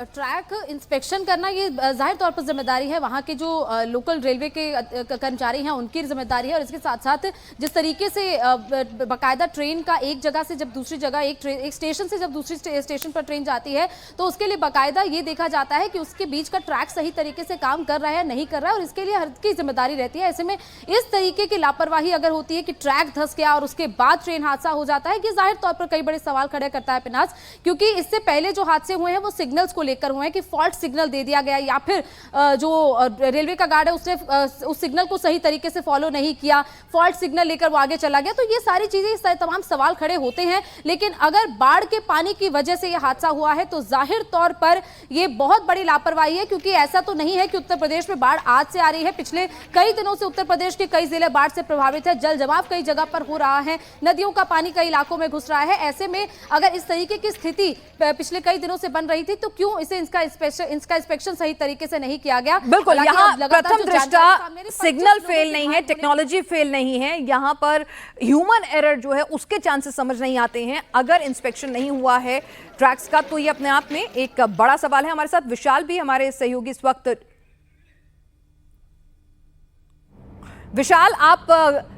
Track inspection करना ये जाहिर तौर पर जिम्मेदारी है वहाँ के जो लोकल रेलवे के कर्मचारी हैं उनकी जिम्मेदारी है। और इसके साथ साथ जिस तरीके से बाकायदा ट्रेन का एक जगह से जब दूसरी जगह एक स्टेशन से जब दूसरी स्टेशन पर ट्रेन जाती है तो उसके लिए बाकायदा ये देखा जाता है कि उसके बीच का ट्रैक सही तरीके से काम कर रहा है नहीं कर रहा है, और इसके लिए हर की जिम्मेदारी रहती है। ऐसे में इस तरीके की लापरवाही अगर होती है कि ट्रैक धंस गया और उसके बाद ट्रेन हादसा हो जाता है, कि जाहिर तौर पर कई बड़े सवाल खड़े करता है पिनाज, क्योंकि इससे पहले जो हादसे हुए हैं वो सिग्नल्स को लेकर हुए हैं कि फॉल्ट सिग्नल दे दिया गया या फिर जो रेलवे का गार्ड है उसने उस सिग्नल को सही तरीके से फॉलो नहीं किया, फॉल्ट सिग्नल लेकर वो आगे चला गया। तो ये सारी चीजें तमाम सवाल खड़े होते हैं। लेकिन अगर बाढ़ के पानी की वजह से यह हादसा हुआ है तो जाहिर तौर पर यह बहुत बड़ी लापरवाही है, क्योंकि ऐसा तो नहीं है कि उत्तर प्रदेश में बाढ़ आज से आ रही है। पिछले कई दिनों से उत्तर प्रदेश के कई जिले बाढ़ से प्रभावित है, जल जमाव कई जगह पर हो रहा है, नदियों का पानी कई इलाकों में घुस रहा है। ऐसे में अगर इस तरीके की स्थिति पिछले कई दिनों से बन रही थी तो क्यों इसे इसका इंस्पेक्शन सही तरीके से नहीं किया गया? बिल्कुल, यहाँ प्रथम दृष्टा सिग्नल फेल नहीं है, टेक्नोलॉजी फेल नहीं है, यहाँ पर ह्यूमन एरर जो है उसके चांसेस समझ नहीं आते हैं। अगर इंस्पेक्शन नहीं हुआ है ट्रैक्स का तो ये अपने आप में एक बड़ा सवाल है। हमारे साथ विशाल भी हमारे सहयोगी इस वक्त। विशाल, आप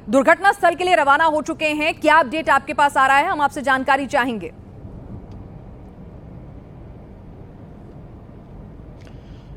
दुर्घटना स्थल के लिए रवाना हो चुके हैं, क्या अपडेट आपके पास आ रहा है? हम आपसे जानकारी चाहेंगे।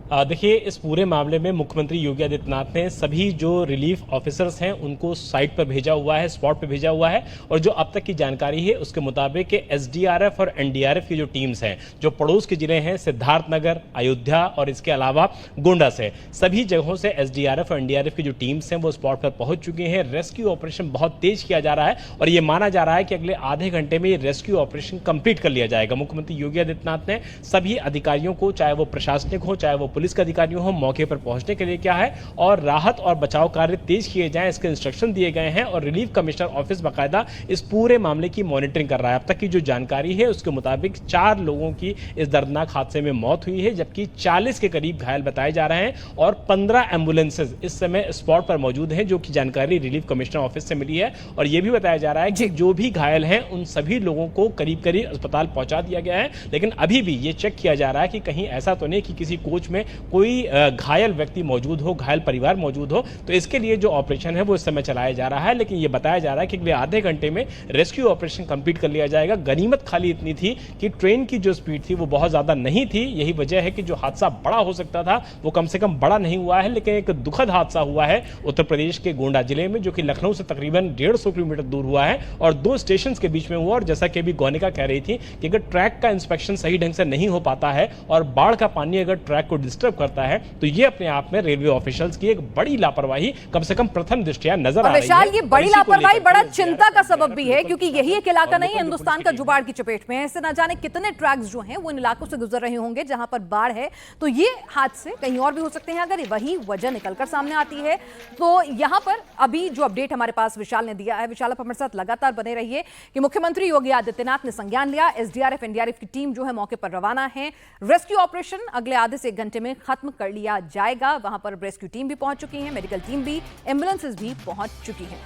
देखिए, इस पूरे मामले में मुख्यमंत्री योगी आदित्यनाथ ने सभी जो रिलीफ ऑफिसर्स हैं उनको साइट पर भेजा हुआ है, स्पॉट पर भेजा हुआ है। और जो अब तक की जानकारी है उसके मुताबिक एसडीआरएफ और एनडीआरएफ की जो टीम्स हैं, जो पड़ोस के जिले हैं सिद्धार्थनगर, अयोध्या और इसके अलावा गोंडा से, सभी जगहों से एसडीआरएफ और एनडीआरएफ की जो टीम्स हैं वो स्पॉट पर पहुंच चुकी हैं। रेस्क्यू ऑपरेशन बहुत तेज किया जा रहा है और ये माना जा रहा है कि अगले आधे घंटे में ये रेस्क्यू ऑपरेशन कंप्लीट कर लिया जाएगा। मुख्यमंत्री योगी आदित्यनाथ ने सभी अधिकारियों को, चाहे वो प्रशासनिक हो चाहे वो पुलिस के अधिकारियों हो, मौके पर पहुंचने के लिए क्या है और राहत और बचाव कार्य तेज किए जाएं, इसके इंस्ट्रक्शन दिए गए हैं। और रिलीफ कमिश्नर ऑफिस बाकायदा इस पूरे मामले की मॉनिटरिंग कर रहा है। अब तक की जो जानकारी है उसके मुताबिक 4 लोगों की इस दर्दनाक हादसे में मौत हुई है, जबकि 40 के करीब घायल बताए जा रहे हैं और 15 एम्बुलेंसेज इस समय स्पॉट पर मौजूद हैं, जो कि जानकारी रिलीफ कमिश्नर ऑफिस से मिली है। और यह भी बताया जा रहा है कि जो भी घायल हैं उन सभी लोगों को करीब करीब अस्पताल पहुंचा दिया गया है। लेकिन अभी भी ये चेक किया जा रहा है कि कहीं ऐसा तो नहीं कि किसी कोच में कोई घायल व्यक्ति मौजूद हो, घायल परिवार मौजूद हो। तो इसके लिए जो ऑपरेशन है वो इस समय चलाया जा रहा है। लेकिन ये बताया जा रहा है कि अगले आधे घंटे में रेस्क्यू ऑपरेशन कंप्लीट कर लिया जाएगा। गनीमत खाली इतनी थी कि ट्रेन की जो स्पीड थी वो बहुत ज्यादा नहीं थी। यही वजह है कि जो हादसा बड़ा हो सकता था वो कम से कम बड़ा नहीं हुआ है। लेकिन एक दुखद हादसा हुआ है उत्तर प्रदेश के गोंडा जिले में, जो कि लखनऊ से तकरीबन 150 किलोमीटर दूर हुआ है और 2 स्टेशन के बीच में हुआ। और जैसा कि अभी गौनिका कह रही थी कि अगर ट्रैक का इंस्पेक्शन सही ढंग से नहीं हो पाता है और बाढ़ का पानी अगर ट्रैक को डिस्टर्ब करता है तो ये अपने आप में रेलवे ऑफिशियल्स की एक बड़ी लापरवाही कम से कम प्रथम दृष्टया नजर आ रही है। विशाल, ये बड़ी लापरवाही बड़ा चिंता का सबब भी है, क्योंकि यही एक इलाका नहीं है हिंदुस्तान का जुबाड़ की चपेट में है। ऐसे ना जाने कितने ट्रैक्स जो हैं वो इन इलाकों से गुजर रहे होंगे जहां पर बाढ़ है। तो ये हादसे कहीं और भी हो सकते हैं अगर वही वजह निकलकर सामने आती है। तो यहां पर अभी जो अपडेट हमारे पास विशाल ने दिया है, विशाल आप हमारे साथ लगातार बने रहिए, कि मुख्यमंत्री योगी आदित्यनाथ ने संज्ञान लिया, एसडीआरएफ एनडीआरएफ की टीम जो है मौके पर रवाना है। रेस्क्यू ऑपरेशन अगले आधे से 1 घंटे में खत्म कर लिया जाएगा। वहां पर रेस्क्यू टीम भी पहुंच चुकी है, मेडिकल टीम भी, एम्बुलेंसेज भी पहुंच चुकी हैं।